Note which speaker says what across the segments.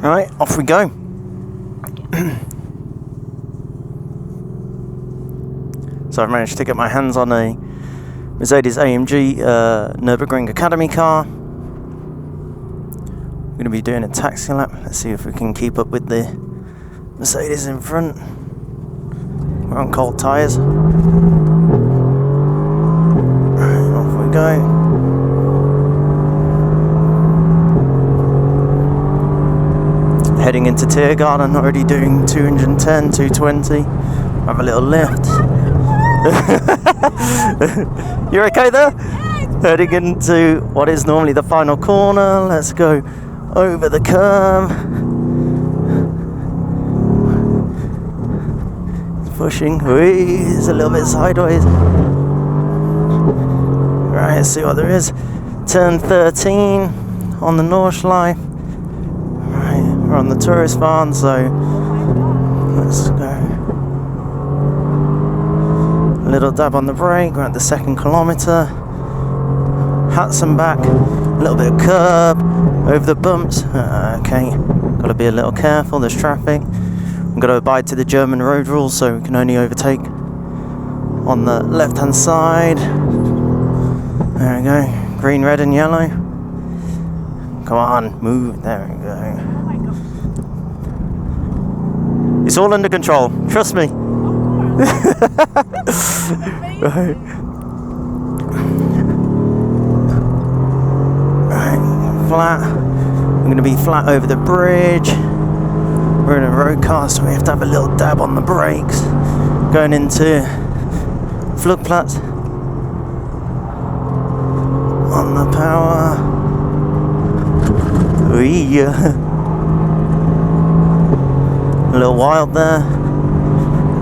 Speaker 1: Right, off we go. So I've managed to get my hands on a Mercedes AMG Nurburgring Academy car. I'm going to be doing a taxi lap. Let's see if we can keep up with the Mercedes in front. We're on cold tyres. Right, off we go. Heading into Tiergarten, already doing 210, 220. Have a little lift. You're okay there? Heading into what is normally the final corner. Let's go over the curve. Pushing. It's a little bit sideways. Right, let's see what there is. Turn 13 on the Nordschleife. Right, we're on the tourist farm, so let's go. A little dab on the brake. We're at the 2nd kilometre. Hats and back. A little bit of curb over the bumps. Okay, got to be a little careful. There's traffic. I'm going to abide to the German road rules, so we can only overtake on the left-hand side. There we go. Green, red, and yellow. Come on, move. There we go. It's all under control. Trust me. Right. Flat. I'm going to be flat over the bridge. We're in a road car, so we have to have a little dab on the brakes. Going into floodplaats. On the power. Wee. A little wild there.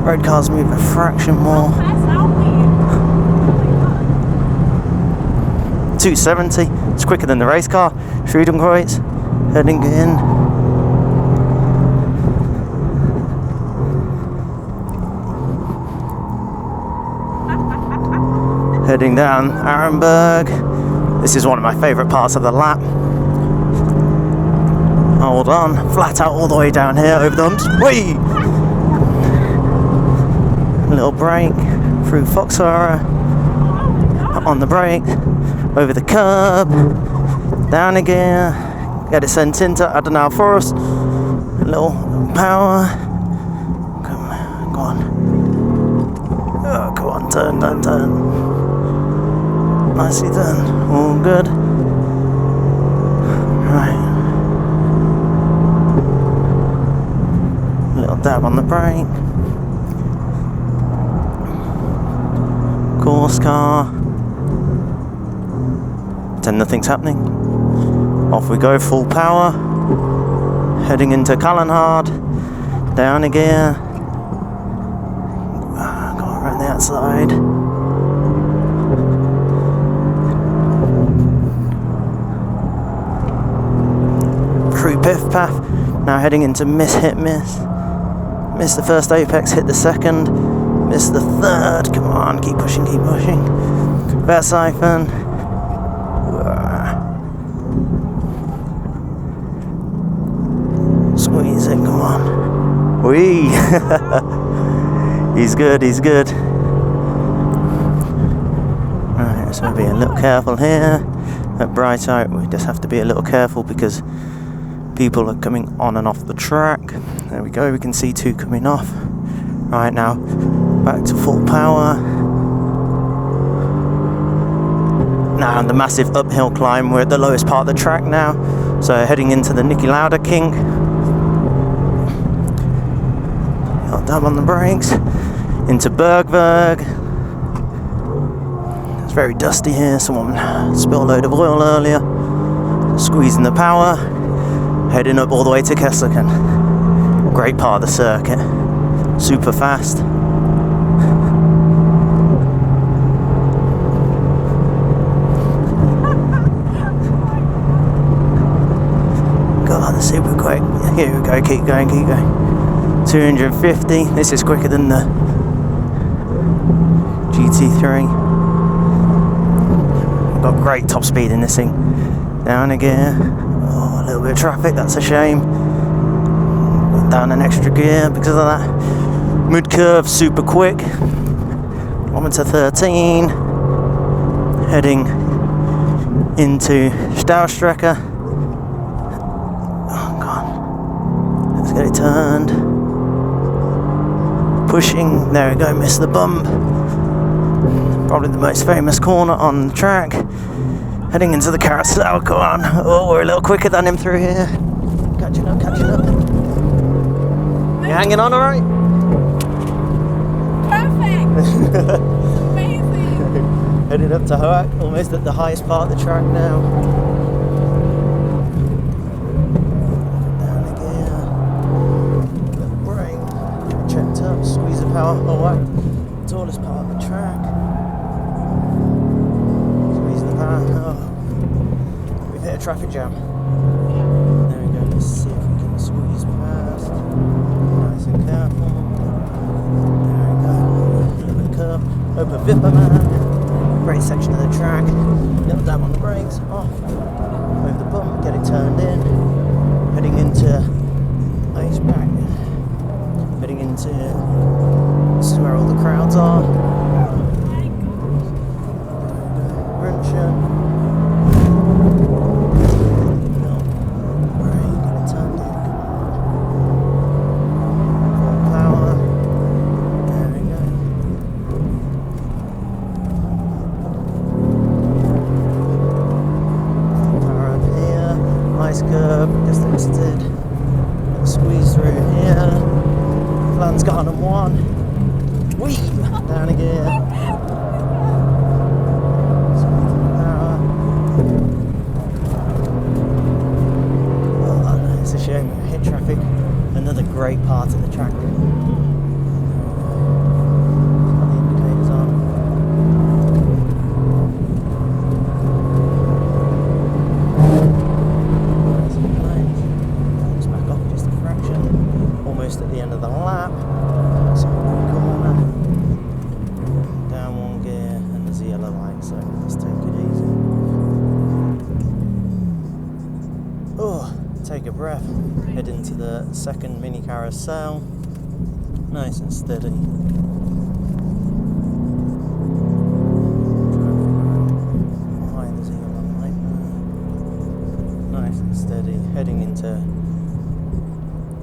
Speaker 1: Road cars move a fraction more. 270. It's quicker than the race car. Schredenkreuz. Heading in. Heading down Arenberg. This is one of my favourite parts of the lap. Hold on, flat out all the way down here over the humps. Whee! Little brake through Foxhora. On the brake, over the curb, down again. Get it sent into Adenauer Forest. A little power. Come on. Oh, go on, turn. Nicely done. All good. Right. Little dab on the brake. Course car. Pretend nothing's happening. Off we go, full power. Heading into Kallenhard. Down again. Go around the outside. Through Piff Path. Now heading into Miss. Missed the first apex, hit the second. Missed the third. Come on, keep pushing. Vet siphon. Squeeze it, come on. Whee! He's good. Right, so we'll be a little careful here. At Brightout, we just have to be a little careful because people are coming on and off the track. There we go, we can see 2 coming off. Right, now back to full power. Now the massive uphill climb. We're at the lowest part of the track now, so heading into the Niki Lauda kink. Got dab on the brakes. Into Bergwerk. It's very dusty here. Someone spilled a load of oil earlier. Squeezing the power. Heading up all the way to Kesselken. Great part of the circuit. Super fast. God, super quick. Here we go, keep going. 250. This is quicker than the GT3. We've got great top speed in this thing. Down again. Oh, a little bit of traffic, that's a shame. down an extra gear because of that. Mid curve, super quick. Kilometer 13. Heading into Staustrecke. Oh god. Let's get it turned. Pushing. There we go, missed the bump. Probably the most famous corner on the track. Heading into the carousel, go on. Oh, we're a little quicker than him through here. Catching up. You hanging on alright?
Speaker 2: Perfect! Amazing!
Speaker 1: Heading up to Hoak, almost at the highest part of the track now. Down again. Little brake. Checked up, squeeze the power. Hoak, tallest part of the track. We've hit a traffic jam. There we go, let's see if we can squeeze past. Nice and careful. There we go, a little bit of curve. Open Vipperman. Great section of the track. Little dab on the brakes, off. Over the bump, get it turned in. Heading into ice back. Heading into, this is where all the crowds are. Squeeze through here. Plan's gone on one. Whee! Down again. Oh, it's a shame we hit traffic. Another great part of the track. Got the indicators on. At the end of the lap, so corner, down one gear, and there's a yellow light, so let's take it easy. Oh, take a breath, head into the second mini carousel, nice and steady. Behind there's a yellow light, nice and steady, heading into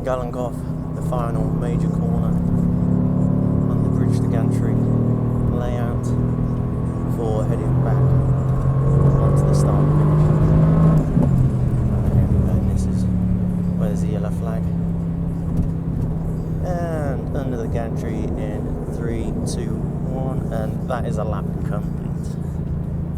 Speaker 1: Gallenkoff. The final major corner on the bridge to Gantry layout for heading back onto the start and finish. There we go, and this is where there's the yellow flag. And under the Gantry in 3, 2, 1, and that is a lap complete.